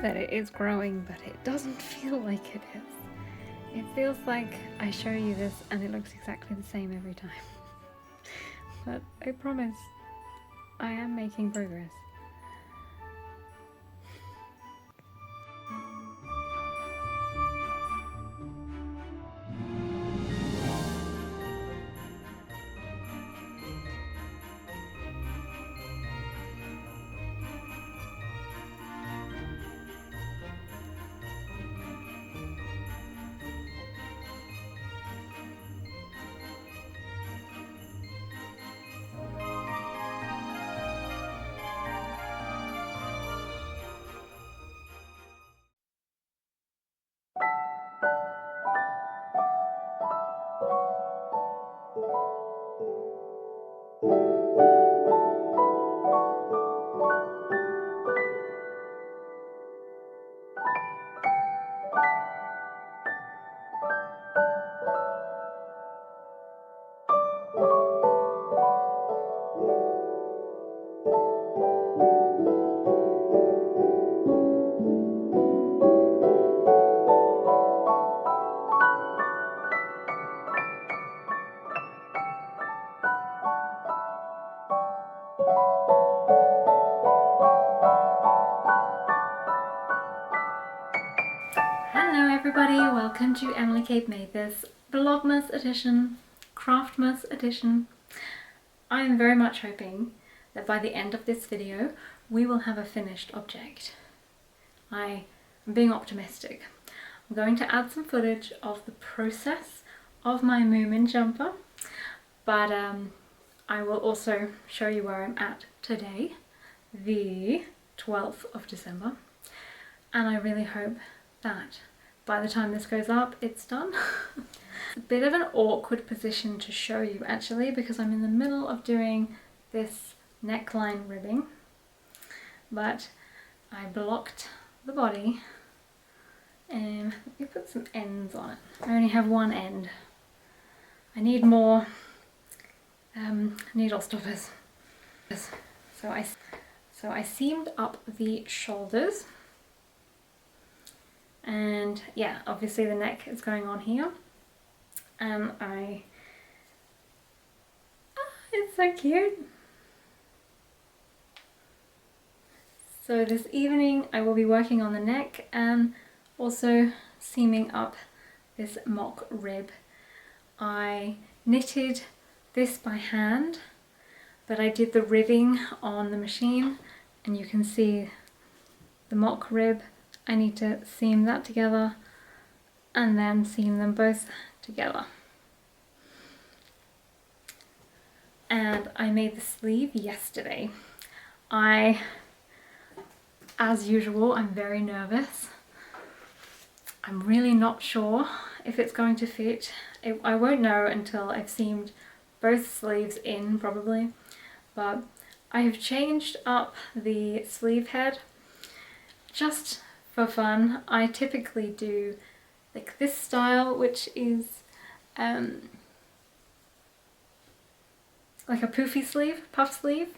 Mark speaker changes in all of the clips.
Speaker 1: that it is growing, but it doesn't feel like it is. It feels like I show you this and it looks exactly the same every time. But I promise, I am making progress. Hello everybody, welcome to emilykatemadethis vlogmas edition, Craftmas edition. I am very much hoping that by the end of this video we will have a finished object. I am being optimistic. I'm going to add some footage of the process of my Moomin jumper, but I will also show you where I'm at today, the 12th of December, and I really hope that by the time this goes up, it's done. It's a bit of an awkward position to show you actually, because I'm in the middle of doing this neckline ribbing, but I blocked the body and let me put some ends on it. I only have one end. I need more needle stoppers. So I seamed up the shoulders. And yeah, obviously the neck is going on here, and it's so cute. So this evening I will be working on the neck and also seaming up this mock rib. I knitted this by hand, but I did the ribbing on the machine, and you can see the mock rib. I need to seam that together and then seam them both together. And I made the sleeve yesterday. As usual, I'm very nervous. I'm really not sure if it's going to fit. I won't know until I've seamed both sleeves in, probably. But I have changed up the sleeve head just for fun. I typically do like this style, which is like a poofy sleeve, puff sleeve,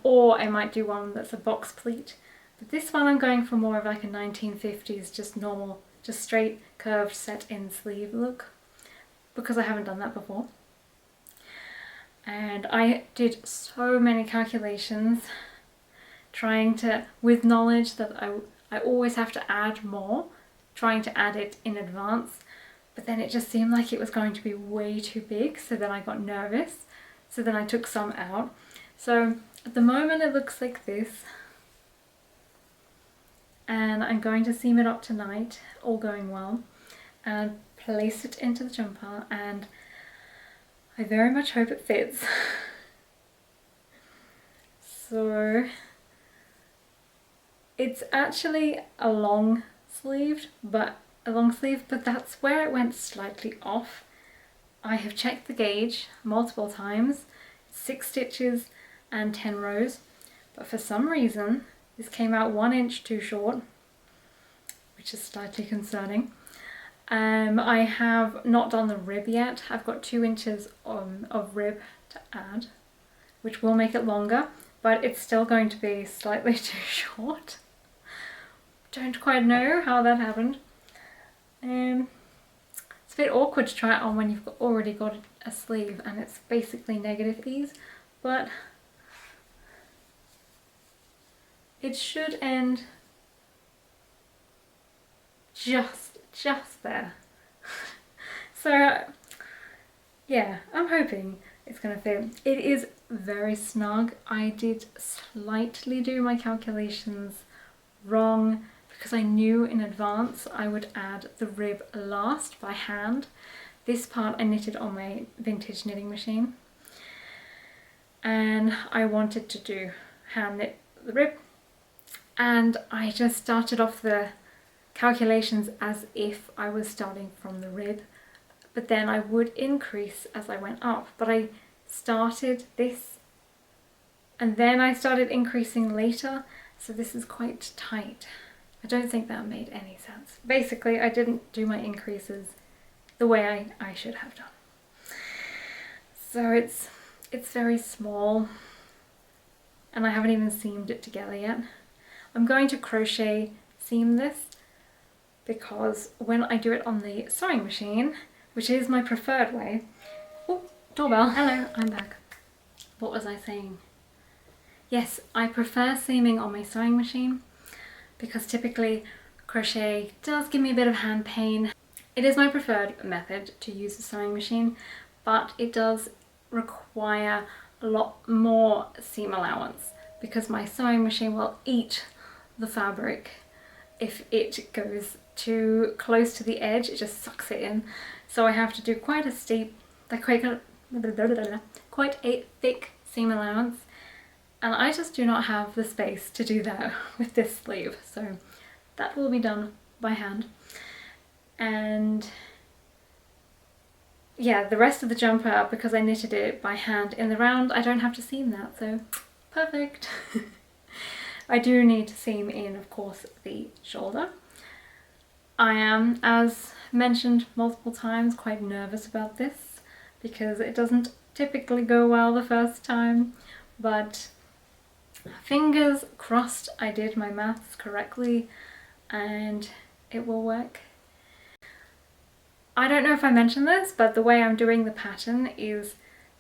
Speaker 1: or I might do one that's a box pleat. But this one I'm going for more of like a 1950s, just normal, just straight curved set in sleeve look, because I haven't done that before. And I did so many calculations trying to, with knowledge that I always have to add more, trying to add it in advance, but then it just seemed like it was going to be way too big, so then I got nervous, so then I took some out. So at the moment it looks like this, and I'm going to seam it up tonight, all going well, and place it into the jumper, and I very much hope it fits. So it's actually a long sleeve, but that's where it went slightly off. I have checked the gauge multiple times, 6 stitches and 10 rows, but for some reason this came out 1 inch too short, which is slightly concerning. I have not done the rib yet. I've got 2 inches of rib to add, which will make it longer, but it's still going to be slightly too short. don't quite know how that happened. It's a bit awkward to try it on when you've already got a sleeve and it's basically negative ease, but it should end just there. So yeah, I'm hoping it's gonna fit. It is very snug. I did slightly do my calculations wrong because I knew in advance I would add the rib last by hand. This part I knitted on my vintage knitting machine, and I wanted to do hand knit the rib, and I just started off the calculations as if I was starting from the rib, but then I would increase as I went up. But I started this and then I started increasing later, so this is quite tight. I don't think that made any sense. Basically, I didn't do my increases the way I should have done. So it's very small and I haven't even seamed it together yet. I'm going to crochet seam this because when I do it on the sewing machine, which is my preferred way... Oh, doorbell. Hello, I'm back. What was I saying? Yes, I prefer seaming on my sewing machine because typically crochet does give me a bit of hand pain. It is my preferred method to use the sewing machine, but it does require a lot more seam allowance because my sewing machine will eat the fabric if it goes too close to the edge. It just sucks it in. So I have to do quite a steep, quite a thick seam allowance, and I just do not have the space to do that with this sleeve, so that will be done by hand. And yeah, the rest of the jumper, because I knitted it by hand in the round, I don't have to seam that, so perfect. I do need to seam in, of course, the shoulder. I am, as mentioned multiple times, quite nervous about this because it doesn't typically go well the first time, but fingers crossed I did my maths correctly and it will work. I don't know if I mentioned this, but the way I'm doing the pattern is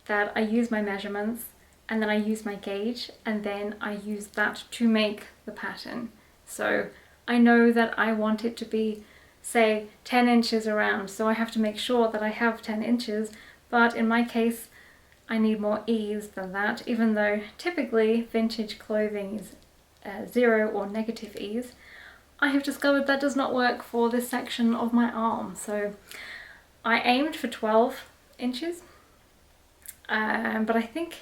Speaker 1: that I use my measurements and then I use my gauge and then I use that to make the pattern. So I know that I want it to be, say, 10 inches around, so I have to make sure that I have 10 inches, but in my case I need more ease than that, even though typically vintage clothing is 0 or negative ease. I have discovered that does not work for this section of my arm, so I aimed for 12 inches, but I think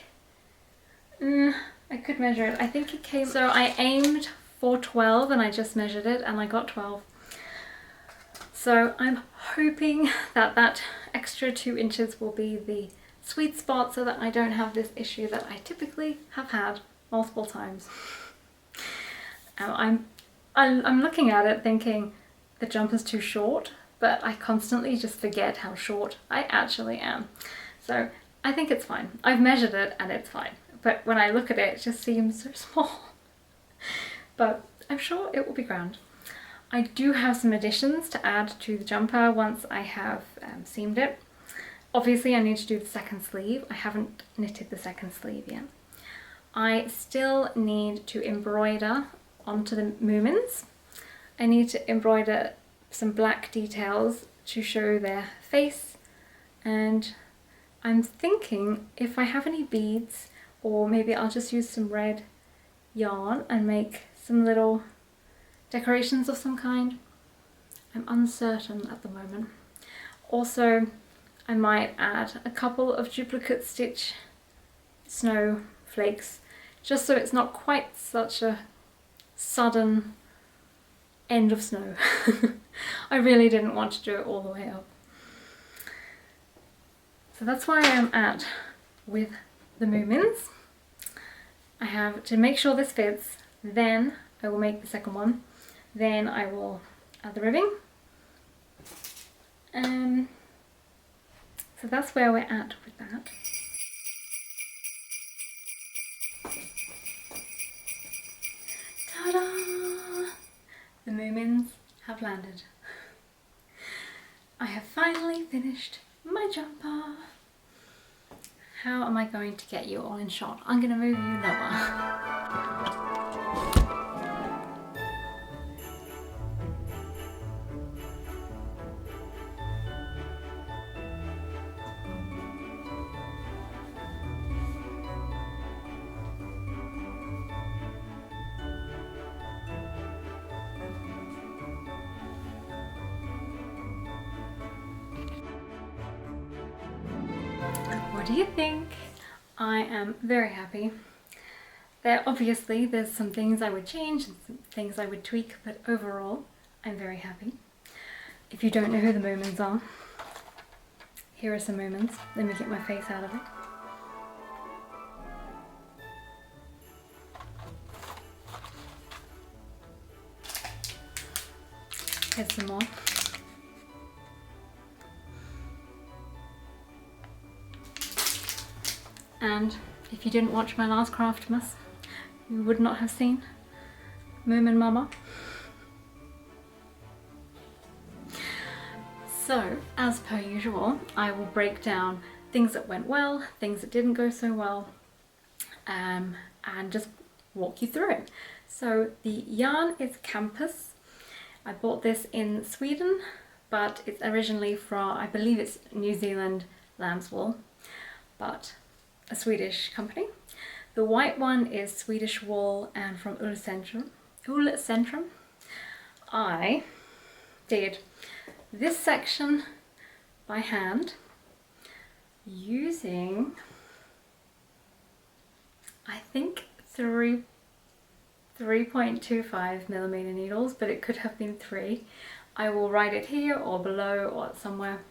Speaker 1: I could measure it. I think it came... So I aimed for 12 and I just measured it and I got 12. So I'm hoping that that extra 2 inches will be the sweet spot so that I don't have this issue that I typically have had multiple times. I'm looking at it thinking the jumper's too short, but I constantly just forget how short I actually am. So I think it's fine. I've measured it and it's fine. But when I look at it, it just seems so small. But I'm sure it will be grand. I do have some additions to add to the jumper once I have seamed it. Obviously I need to do the second sleeve. I haven't knitted the second sleeve yet. I still need to embroider onto the Moomins. I need to embroider some black details to show their face, and I'm thinking if I have any beads, or maybe I'll just use some red yarn and make some little decorations of some kind. I'm uncertain at the moment. Also, I might add a couple of duplicate stitch snowflakes, just so it's not quite such a sudden end of snow. I really didn't want to do it all the way up. So that's where I am at with the Moomins. I have to make sure this fits, then I will make the second one, then I will add the ribbing. So that's where we're at with that. Ta-da! The have landed. I have finally finished my jumper. How am I going to get you all in shot? I'm going to move you lower. What do you think? I am very happy. Obviously there's some things I would change and some things I would tweak, but overall I'm very happy. If you don't know who the Moomins are, here are some Moomins. Let me get my face out of it. Here's some more. And if you didn't watch my last Craftmas, you would not have seen Moomin Mama. So, as per usual, I will break down things that went well, things that didn't go so well, and just walk you through it. So the yarn is Kampes. I bought this in Sweden, but it's originally from, I believe it's New Zealand lamb's wool, but a Swedish company. The white one is Swedish wool and from Ullcentrum. I did this section by hand using, I think, 3.25mm needles, but it could have been 3. I will write it here or below or somewhere.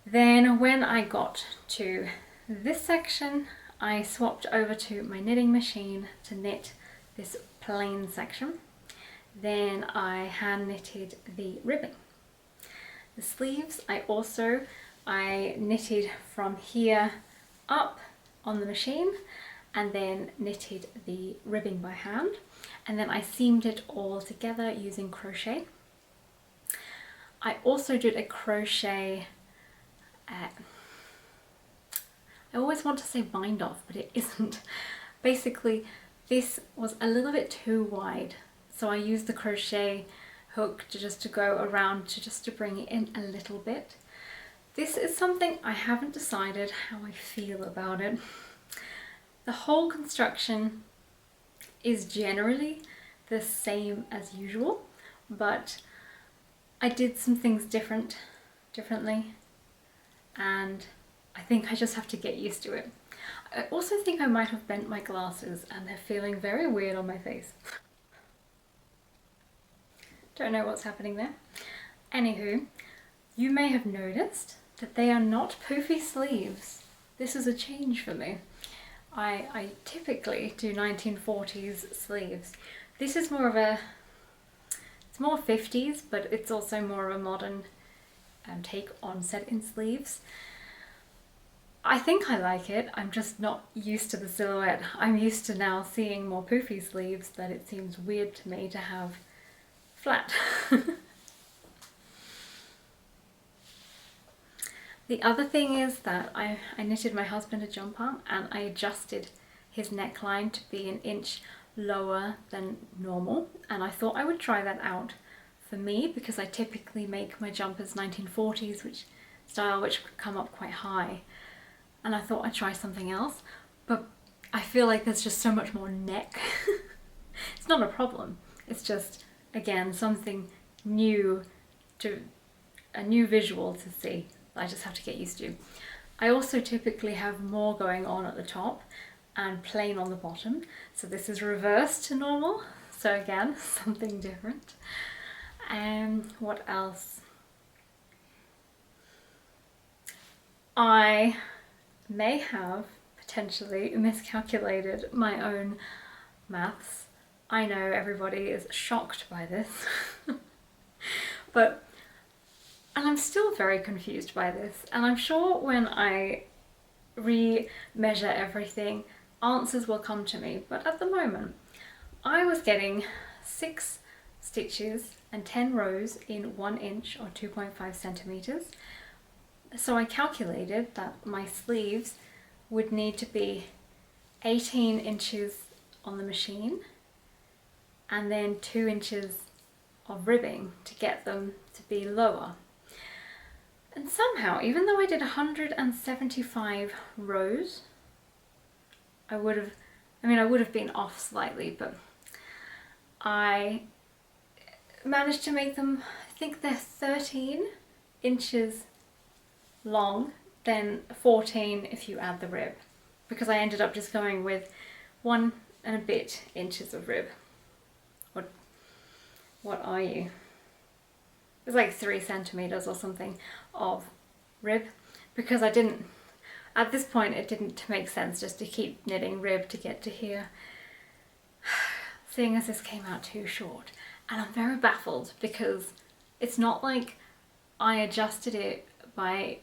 Speaker 1: Then when I got to this section, I swapped over to my knitting machine to knit this plain section. Then I hand knitted the ribbing. The sleeves I knitted from here up on the machine and then knitted the ribbing by hand, and then I seamed it all together using crochet. I also did a crochet I always want to say bind off, but it isn't. Basically, this was a little bit too wide, so I used the crochet hook to go around to bring it in a little bit. This is something I haven't decided how I feel about it. The whole construction is generally the same as usual, but I did some things differently, and I think I just have to get used to it. I also think I might have bent my glasses and they're feeling very weird on my face. Don't know what's happening there. Anywho, you may have noticed that they are not poofy sleeves. This is a change for me. I typically do 1940s sleeves. This is more of it's more 50s, but it's also more of a modern take on set-in sleeves. I think I like it, I'm just not used to the silhouette. I'm used to now seeing more poofy sleeves that it seems weird to me to have flat. The other thing is that I knitted my husband a jumper and I adjusted his neckline to be an inch lower than normal, and I thought I would try that out for me because I typically make my jumpers 1940s style, which come up quite high. And I thought I'd try something else, but I feel like there's just so much more neck. It's not a problem, it's just, again, something new, a new visual to see that I just have to get used to. I also typically have more going on at the top and plain on the bottom, so this is reversed to normal, so again, something different. What else? I may have potentially miscalculated my own maths. I know everybody is shocked by this, and I'm still very confused by this, and I'm sure when I re-measure everything, answers will come to me, but at the moment I was getting 6 stitches and 10 rows in 1 inch or 2.5 centimeters. So I calculated that my sleeves would need to be 18 inches on the machine and then 2 inches of ribbing to get them to be lower. And somehow, even though I did 175 rows, I would have been off slightly, but I managed to make them, I think they're 13 inches long, then 14 if you add the rib, because I ended up just going with 1 and a bit inches of rib. What are you? It's like 3 centimeters or something of rib, because I didn't, at this point it didn't make sense just to keep knitting rib to get to here, seeing as this came out too short. And I'm very baffled because it's not like I adjusted it by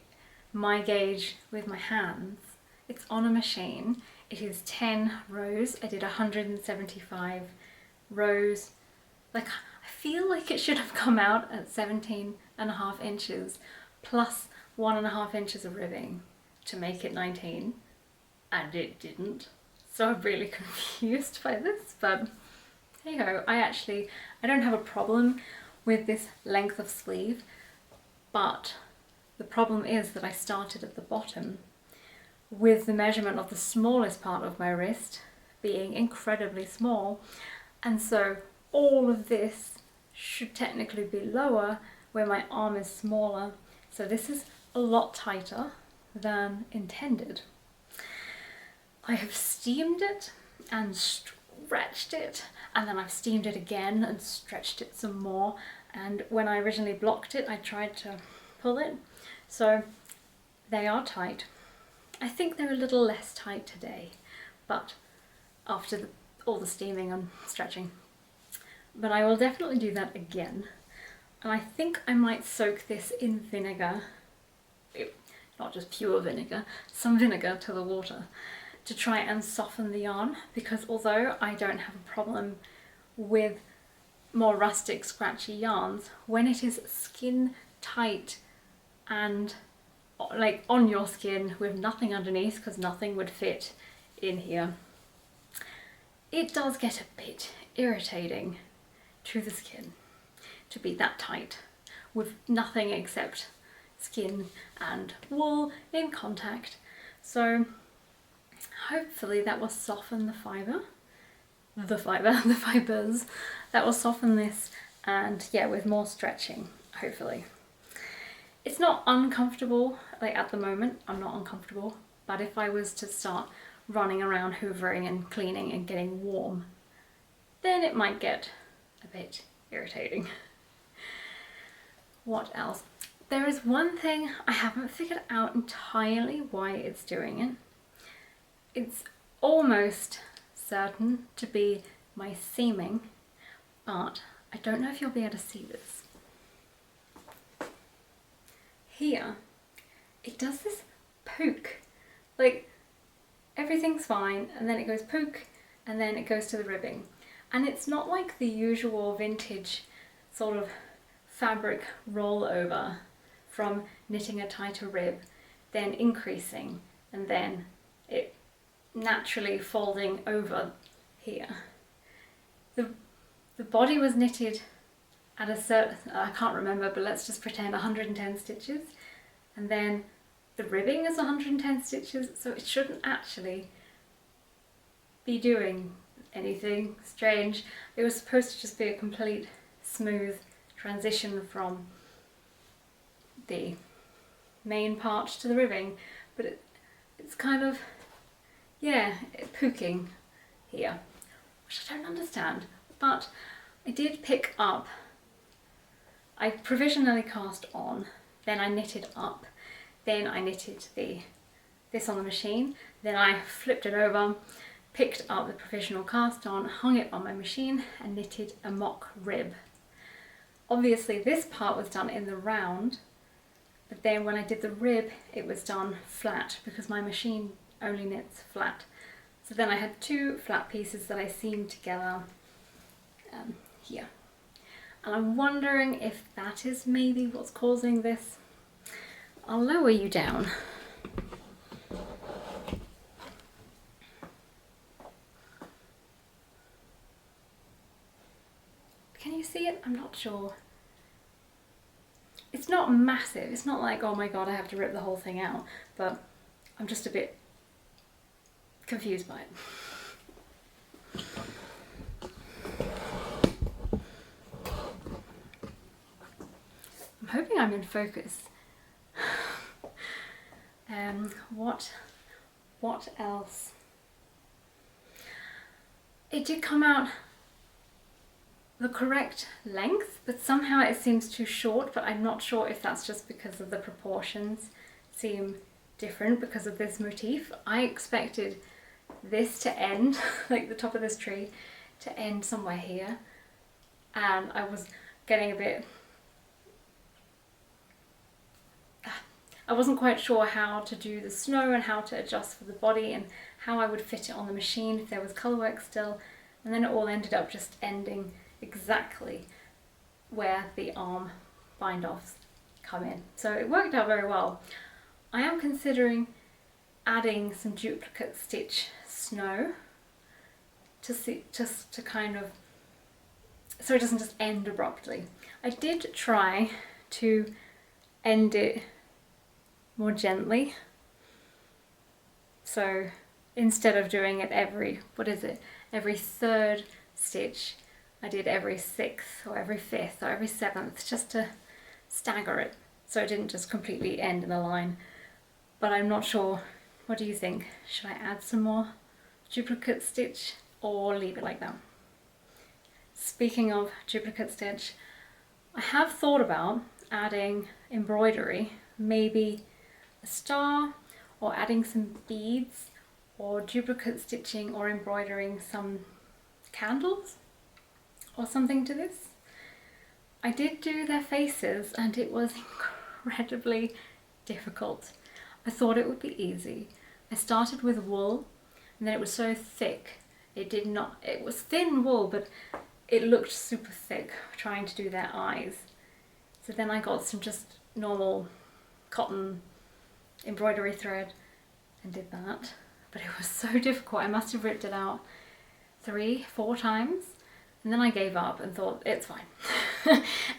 Speaker 1: my gauge with my hands. It's on a machine. It is 10 rows. I did 175 rows. Like, I feel like it should have come out at 17.5 inches plus 1.5 inches of ribbing to make it 19, and it didn't. So I'm really confused by this, but hey ho, I don't have a problem with this length of sleeve, but the problem is that I started at the bottom with the measurement of the smallest part of my wrist being incredibly small, and so all of this should technically be lower where my arm is smaller. So this is a lot tighter than intended. I have steamed it and stretched it, and then I've steamed it again and stretched it some more, and when I originally blocked it I tried to pull it, so they are tight. I think they're a little less tight today, but after all the steaming and stretching. But I will definitely do that again, and I think I might soak this in vinegar, not just pure vinegar, some vinegar to the water, to try and soften the yarn, because although I don't have a problem with more rustic scratchy yarns, when it is skin tight and like on your skin with nothing underneath, because nothing would fit in here, it does get a bit irritating to the skin to be that tight with nothing except skin and wool in contact. So hopefully that will soften the fibers, that will soften this, and yeah, with more stretching, hopefully. It's not uncomfortable, like at the moment I'm not uncomfortable, but if I was to start running around hoovering and cleaning and getting warm, then it might get a bit irritating. What else? There is one thing I haven't figured out entirely why it's doing it. It's almost certain to be my seaming, but I don't know if you'll be able to see this. Here, it does this poke, like everything's fine and then it goes poke and then it goes to the ribbing. And it's not like the usual vintage sort of fabric rollover from knitting a tighter rib, then increasing, and then it naturally folding over here. The body was knitted at a certain, I can't remember, but let's just pretend 110 stitches, and then the ribbing is 110 stitches, so it shouldn't actually be doing anything strange. It was supposed to just be a complete smooth transition from the main part to the ribbing, but it's kind of, yeah, pooking here, which I don't understand. But I did pick up, I provisionally cast on, then I knitted up, then I knitted this on the machine, then I flipped it over, picked up the provisional cast on, hung it on my machine and knitted a mock rib. Obviously this part was done in the round, but then when I did the rib it was done flat because my machine only knits flat. So then I had two flat pieces that I seamed together here. And I'm wondering if that is maybe what's causing this. I'll lower you down. Can you see it? I'm not sure. It's not massive. It's not like, oh my god, I have to rip the whole thing out. But I'm just a bit confused by it. I'm hoping I'm in focus. What else? It did come out the correct length, but somehow it seems too short, but I'm not sure if that's just because of the proportions seem different because of this motif. I expected this to end, like the top of this tree, to end somewhere here, and I was getting a bit... I wasn't quite sure how to do the snow and how to adjust for the body and how I would fit it on the machine if there was colourwork still, and then it all ended up just ending exactly where the arm bind-offs come in. So it worked out very well. I am considering adding some duplicate stitch snow to see, just to kind of, so it doesn't just end abruptly. I did try to end it more gently. So instead of doing it every, every third stitch, I did every sixth or every fifth or every seventh, just to stagger it so it didn't just completely end in a line. But I'm not sure, what do you think? Should I add some more duplicate stitch or leave it like that? Speaking of duplicate stitch, I have thought about adding embroidery, maybe a star, or adding some beads, or duplicate stitching or embroidering some candles or something to this. I did do their faces and it was incredibly difficult. I thought it would be easy. I started with wool and then it was so thick. It was thin wool, but it looked super thick trying to do their eyes. So then I got some just normal cotton embroidery thread and did that. But it was so difficult. I must have ripped it out 3-4 times. And then I gave up and thought, it's fine.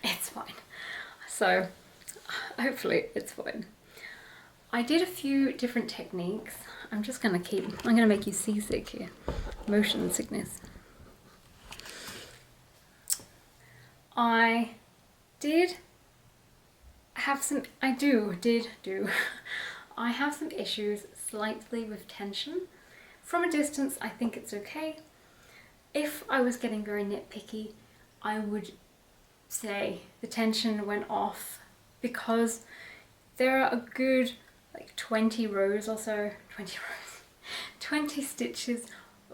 Speaker 1: It's fine. So hopefully it's fine. I did a few different techniques. I'm gonna make you seasick here. Motion sickness. I have some issues slightly with tension. From a distance, I think it's okay. If I was getting very nitpicky, I would say the tension went off because there are a good like 20 rows or so, 20 stitches,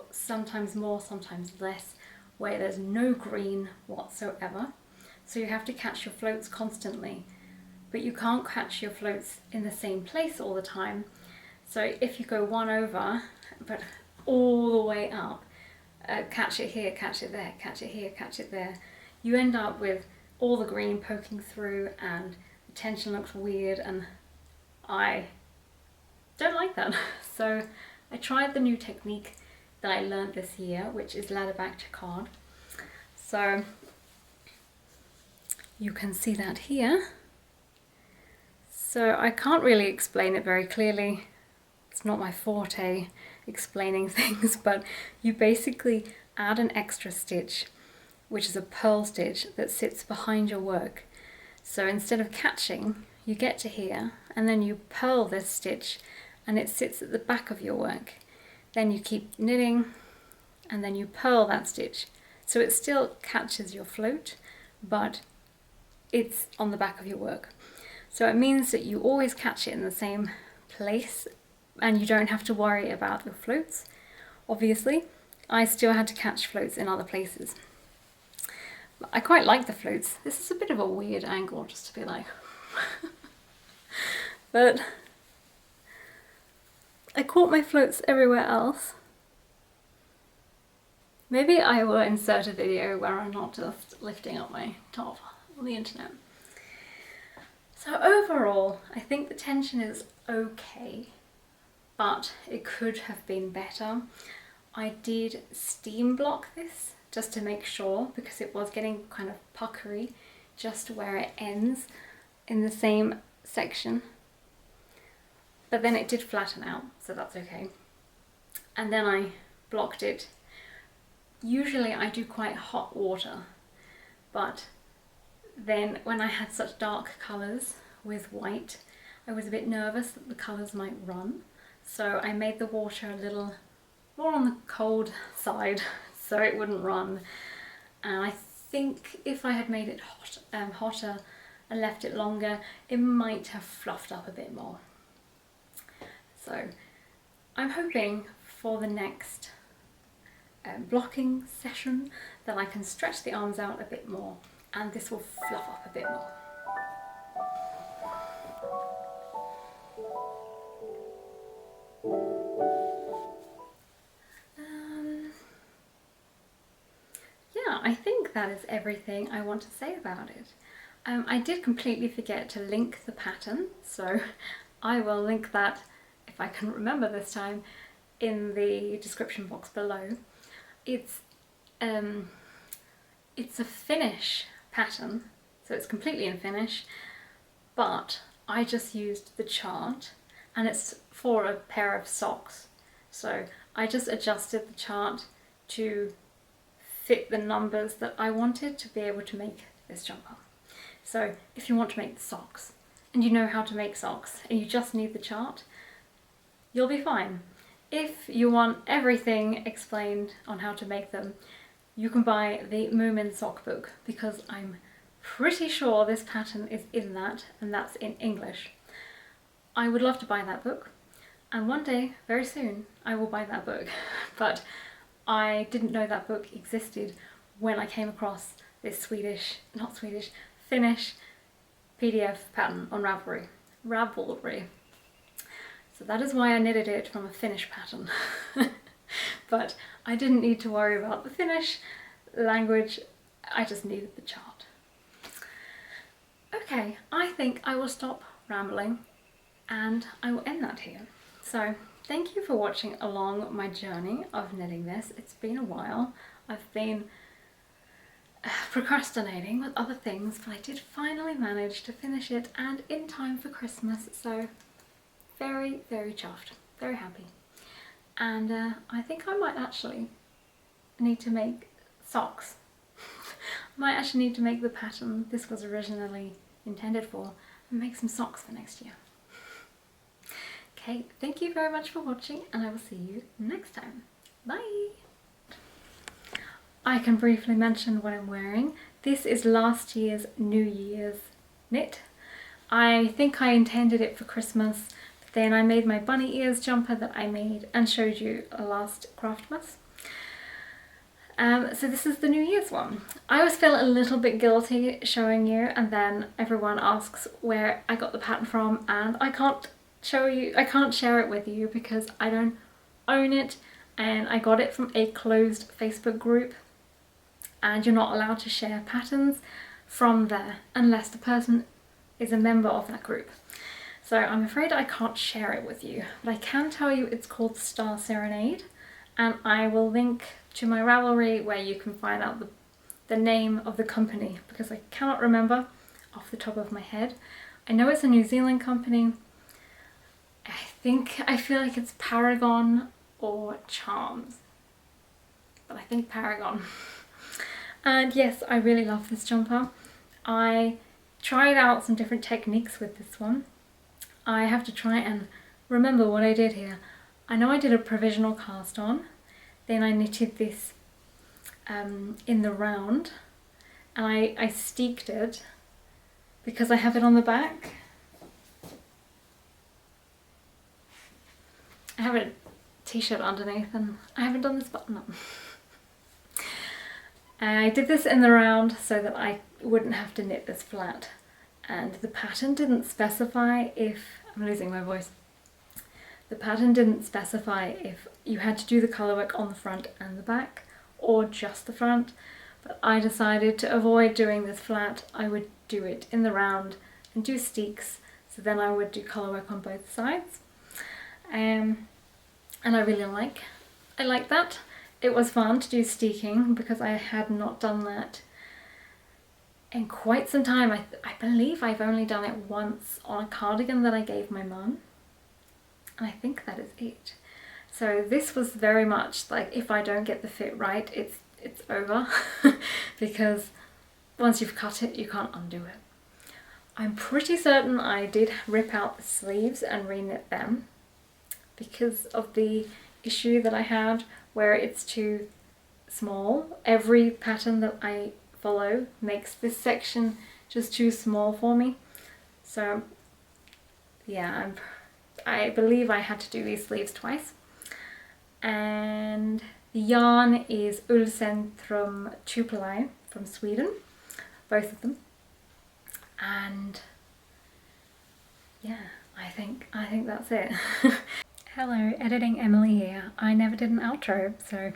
Speaker 1: sometimes more, sometimes less, where there's no green whatsoever. So you have to catch your floats constantly, but you can't catch your floats in the same place all the time. So if you go one over, but all the way up, catch it here, catch it there, catch it here, catch it there, you end up with all the green poking through and the tension looks weird, and I don't like that. So I tried the new technique that I learned this year, which is ladder back jacquard. So you can see that here. So I can't really explain it very clearly. It's not my forte, explaining things, but you basically add an extra stitch, which is a purl stitch that sits behind your work. So instead of catching, you get to here and then you purl this stitch and it sits at the back of your work. Then you keep knitting and then you purl that stitch. So it still catches your float, but it's on the back of your work. So it means that you always catch it in the same place and you don't have to worry about your floats. Obviously, I still had to catch floats in other places. I quite like the floats. This is a bit of a weird angle just to be like... but I caught my floats everywhere else. Maybe I will insert a video where I'm not just lifting up my top on the internet. So overall, I think the tension is okay, but it could have been better. I did steam block this just to make sure, because it was getting kind of puckery just where it ends in the same section. But then it did flatten out, so that's okay. And then I blocked it. Usually I do quite hot water, but then when I had such dark colours with white, I was a bit nervous that the colours might run. So I made the water a little more on the cold side so it wouldn't run. And I think if I had made it hotter and left it longer, it might have fluffed up a bit more. So I'm hoping for the next blocking session that I can stretch the arms out a bit more and this will fluff up a bit more. Yeah, I think that is everything I want to say about it. I did completely forget to link the pattern, so I will link that, if I can remember this time, in the description box below. It's a finish pattern, so it's completely in finish, but I just used the chart and it's for a pair of socks. So I just adjusted the chart to fit the numbers that I wanted to be able to make this jumper. So if you want to make the socks and you know how to make socks and you just need the chart, you'll be fine. If you want everything explained on how to make them, you can buy the Moomin sock book, because I'm pretty sure this pattern is in that, and that's in English. I would love to buy that book, and one day, very soon, I will buy that book. But I didn't know that book existed when I came across this Finnish PDF pattern on Ravelry. So that is why I knitted it from a Finnish pattern. But I didn't need to worry about the Finnish language, I just needed the chart. Okay, I think I will stop rambling and I will end that here. So thank you for watching along my journey of knitting this. It's been a while. I've been procrastinating with other things, but I did finally manage to finish it and in time for Christmas, so very, very chuffed, very happy. And I think I might actually need to make socks. I might actually need to make the pattern this was originally intended for and make some socks for next year. Okay, thank you very much for watching and I will see you next time. Bye! I can briefly mention what I'm wearing. This is last year's New Year's knit. I think I intended it for Christmas, but then I made my bunny ears jumper that I made and showed you last Craftmas. So this is the New Year's one. I always feel a little bit guilty showing you, and then everyone asks where I got the pattern from, and I can't share it with you because I don't own it, and I got it from a closed Facebook group, and you're not allowed to share patterns from there unless the person is a member of that group. So I'm afraid I can't share it with you, but I can tell you it's called Star Serenade, and I will link to my Ravelry where you can find out the name of the company, because I cannot remember off the top of my head. I know it's a New Zealand company. I feel like it's Paragon or Charms, but I think Paragon. And yes, I really love this jumper. I tried out some different techniques with this one. I have to try and remember what I did here. I know I did a provisional cast on, then I knitted this in the round, and I steeked it because I have it on the back. I have a t-shirt underneath and I haven't done this button up. I did this in the round so that I wouldn't have to knit this flat, and the pattern didn't specify if, I'm losing my voice, the pattern didn't specify if you had to do the colourwork on the front and the back or just the front, but I decided to avoid doing this flat. I would do it in the round and do steeks, so then I would do colour work on both sides. And I really like that. It was fun to do steeking because I had not done that in quite some time. I believe I've only done it once on a cardigan that I gave my mum, and I think that is it. So this was very much like, if I don't get the fit right, it's over because once you've cut it, you can't undo it. I'm pretty certain I did rip out the sleeves and reknit them because of the issue that I had where it's too small. Every pattern that I follow makes this section just too small for me. So yeah, I believe I had to do these sleeves twice. And the yarn is Ullcentrum 2-ply from Sweden, both of them. And yeah, I think that's it. Hello, Editing Emily here. I never did an outro, so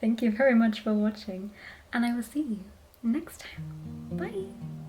Speaker 1: thank you very much for watching, and I will see you next time. Bye!